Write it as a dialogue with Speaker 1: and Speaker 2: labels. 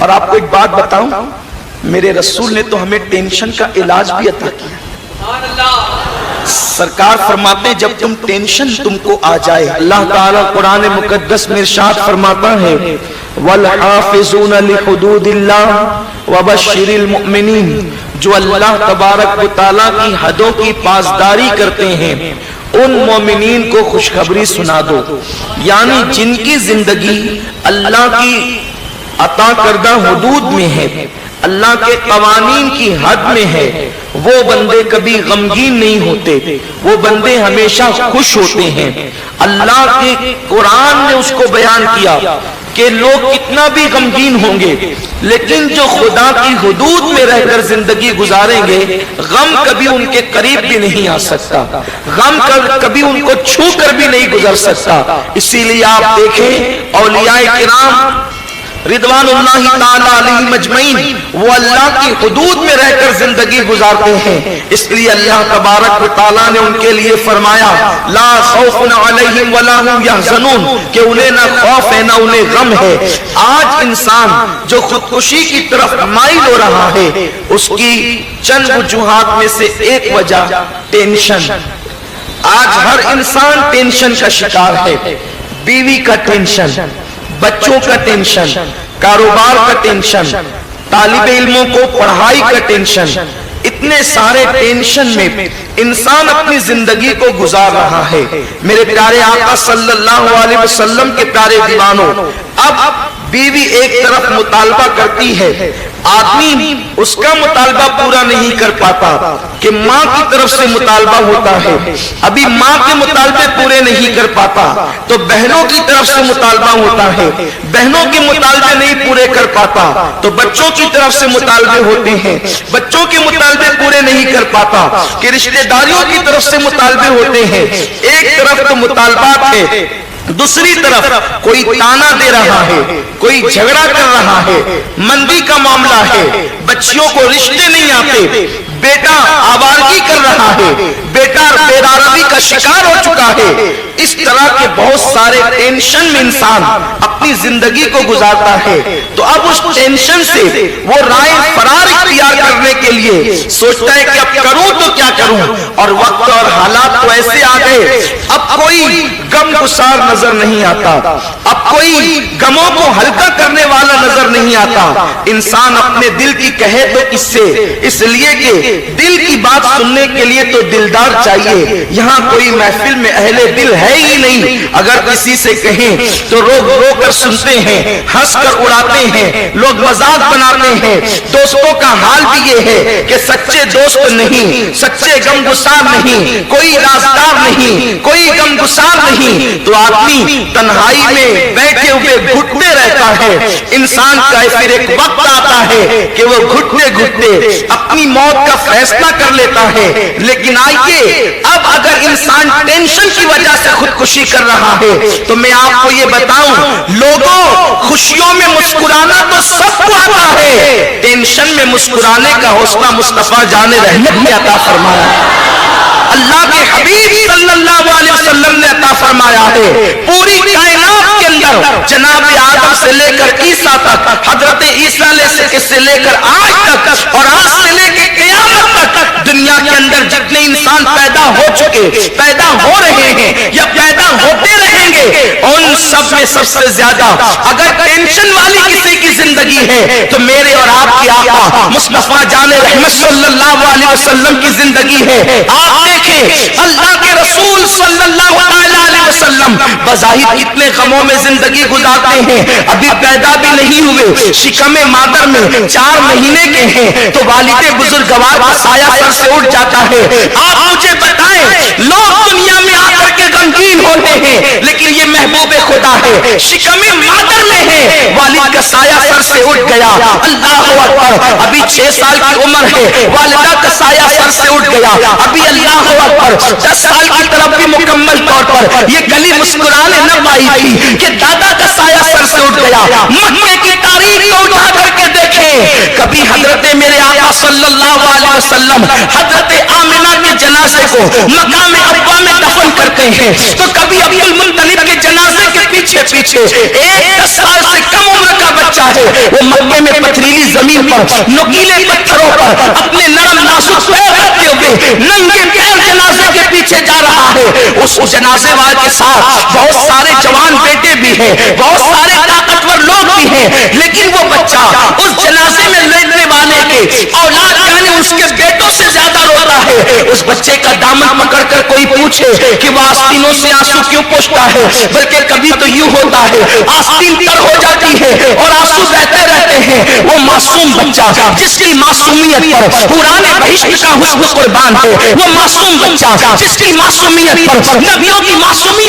Speaker 1: اور آپ کو ایک بات بتاؤں، میرے رسول نے تو ہمیں ٹینشن کا علاج بھی عطا کیا۔ سرکار فرماتے ہیں جب تم ٹینشن تم کو آ جائے، اللہ تعالیٰ قرآن مقدس میں ارشاد فرماتا ہے وَالْحَافِظُونَ لِحُدُودِ اللَّهِ وَبَشِّرِ الْمُؤْمِنِينَ، جو اللہ تبارک و تعالیٰ کی حدوں کی پاسداری کرتے ہیں ان مومنین کو خوشخبری سنا دو، یعنی جن کی زندگی اللہ کی عطا کردہ حدود میں ہے، اللہ کے قوانین کی حد میں ہے، وہ بندے کبھی غمگین نہیں ہوتے، وہ بندے ہمیشہ خوش ہوتے ہیں۔ اللہ کے قرآن نے اس کو بیان کیا کہ لوگ کتنا بھی غمگین ہوں گے لیکن جو خدا کی حدود میں رہ کر زندگی گزاریں گے غم کبھی ان کے قریب بھی نہیں آ سکتا، غم کبھی ان کو چھو کر بھی نہیں گزر سکتا۔ اسی لیے آپ دیکھیں اولیاء کرام رضوان اللہ تعالی علیہم اجمعین وہ اللہ کی حدود میں رہ کر زندگی گزارتے ہیں، اس لیے اللہ تبارک و تعالیٰ نے ان کے لیے فرمایا لا خوف علیہم ولا هم یحزنون، کہ انہیں نہ خوف ہے نہ انہیں غم ہے۔ آج انسان جو خودکشی کی طرف مائل ہو رہا ہے اس کی چند وجوہات میں سے ایک وجہ ٹینشن۔ آج ہر انسان ٹینشن کا شکار ہے، بیوی کا ٹینشن، بچوں کا ٹینشن، کاروبار کا ٹینشن، طالب علموں کو پڑھائی کا ٹینشن، اتنے سارے ٹینشن میں انسان اپنی زندگی کو گزار رہا ہے۔ میرے پیارے آقا صلی اللہ علیہ وسلم کے پیارے دیوانوں، اب بیوی ایک طرف مطالبہ کرتی ہے، آدمی اس کا مطالبہ پورا نہیں کر پاتا کہ ماں کی طرف سے مطالبہ ہوتا ہے، ابھی ماں کے مطالبے پورے نہیں کر پاتا تو بہنوں کی طرف سے مطالبہ ہوتا ہے، بہنوں کے مطالبے نہیں پورے کر پاتا تو بچوں کی طرف سے مطالبے ہوتے ہیں، بچوں کے مطالبے پورے نہیں کر پاتا کہ رشتہ داریوں کی طرف سے مطالبے ہوتے ہیں۔ ایک طرف تو مطالبات ہے، دوسری طرف کوئی تانا دے رہا ہے، کوئی جھگڑا کر رہا ہے، مندی کا معاملہ ہے، بچیوں کو رشتے نہیں آتے، بیٹا آوارگی کر رہا ہے، بیٹا بے-دردی کا شکار ہو چکا ہے۔ اس طرح کے بہت سارے ٹینشن میں انسان اپنی زندگی کو گزارتا ہے، تو اب اس ٹینشن سے وہ رائے فرار اختیار کرنے کے لیے سوچتا ہے کہ اب کروں تو کیا کروں، اور وقت اور حالات تو ایسے آ گئے اب کوئی غم گسار نظر نہیں آتا، اب کوئی غموں کو ہلکا کرنے والا نظر نہیں آتا۔ انسان اپنے دل کی کہے تو کس سے، اس لیے کہ دل کی بات سننے کے لیے تو دلدار چاہیے۔ یہاں کوئی محفل میں اہل دل ہے ہی نہیں، اگر کسی سے کہیں تو رو کر سنتے ہیں، ہنس کر اڑاتے ہیں، لوگ مذاق بناتے ہیں۔ دوستوں کا حال بھی یہ ہے کہ سچے دوست نہیں، سچے غم گسار نہیں، کوئی رازدار نہیں، کوئی غم گسار نہیں، تو آدمی تنہائی میں بیٹھے ہوئے گھٹتے رہتا ہے۔ انسان کا پھر ایک وقت آتا ہے کہ وہ گھٹتے گھٹتے اپنی موت کا فیصلہ کر لیتا ہے۔ لیکن آئیے اب اگر انسان ٹینشن کی وجہ سے خودکشی کر رہا ہے تو میں آپ کو یہ بتاؤں لوگوں، خوشیوں میں مسکرانا تو سب کو آتا ہے، ٹینشن میں مسکرانے کا حوصلہ مصطفیٰ جان رحمت نے عطا فرمایا۔ اللہ کے حبیب صلی اللہ علیہ وسلم نے عطا فرمایا ہے پوری کائنات کے اندر جناب آدم سے لے کر عیسیٰ تک، حضرت عیسیٰ سے لے کر آج تک، اور آج سے لے کے قیامت تک دنیا کے اندر جتنے انسان پیدا ہو چکے، پیدا ہو رہے ہیں یا پیدا ہوتے رہیں گے، ان سب میں سب سے زیادہ اگر ٹینشن والی کسی کی زندگی ہے تو میرے اور آپ کی آقا مصطفیٰ جان رحمت صلی اللہ علیہ وسلم کی زندگی ہے۔ آپ دیکھیں اللہ کے رسول صلی اللہ علیہ وسلم بظاہر کتنے غموں میں زندگی گزارتے ہیں، ابھی پیدا بھی نہیں ہوئے، شکم مادر میں 4 مہینے کے ہیں تو والد بزرگوار کا سایہ سر سے اٹھ جاتا ہے۔ آپ مجھے بتائیں لوگ دنیا میں آ کر کے غمگین ہوتے ہیں لیکن یہ محبوب خدا ہے، شکم مادر میں ہے، والد کا سایہ سر سے اٹھ گیا، اللہ اکبر، ابھی 6 سال کی عمر ہے، والدہ کا سایہ سر سے اٹھ گیا، ابھی اللہ اکبر 10 سال کی طرف بھی مکمل طور پر یہ گلی مسکرانے نہ پائی تھی کہ دادا کا سایہ سر سے اٹھ گیا۔ مکے کی تاریخ کو اٹھا کر کے دیکھیں، کبھی حضرت میرے آقا صلی اللہ علیہ وسلم حضرت آمنہ کے جنازے کو مقام ابا میں دفن کرتے ہیں تو کبھی عبد المطلب کے جنازے کے پیچھے پیچھے پیچھے ایک 10 سال سے کم عمر کا بچہ ہے، وہ مکے میں پتھریلی زمین پر نوکیلے پتھروں پر اپنے نرم نازک پیر رکھتے ہوئے ننگے پیر جنازے کے پیچھے جا رہا ہے۔ اس جنازے والے کے ساتھ بہت سارے جوان بیٹے بھی ہیں، بہت سارے طاقتور لوگ بھی ہیں، لیکن وہ بچہ اس جنازے میں لیٹنے والے کے اولاد یعنی اس کے بیٹوں سے زیادہ روتا ہے۔ اس بچے کا دامن پکڑ کر کوئی پوچھے کہ وہ آستینوں سے آنسو کیوں پوچھتا ہے، بلکہ کبھی تو یوں ہوتا ہے آستین تر ہو جاتی ہے اور آنسو بہتے رہتے ہیں۔ وہ معصوم بچہ جس کی معصومیت پر قرآن بہشت کا حسن قربان ہے، وہ معصوم بچہ جس کی معصومیت پر نبیوں کی معصومیت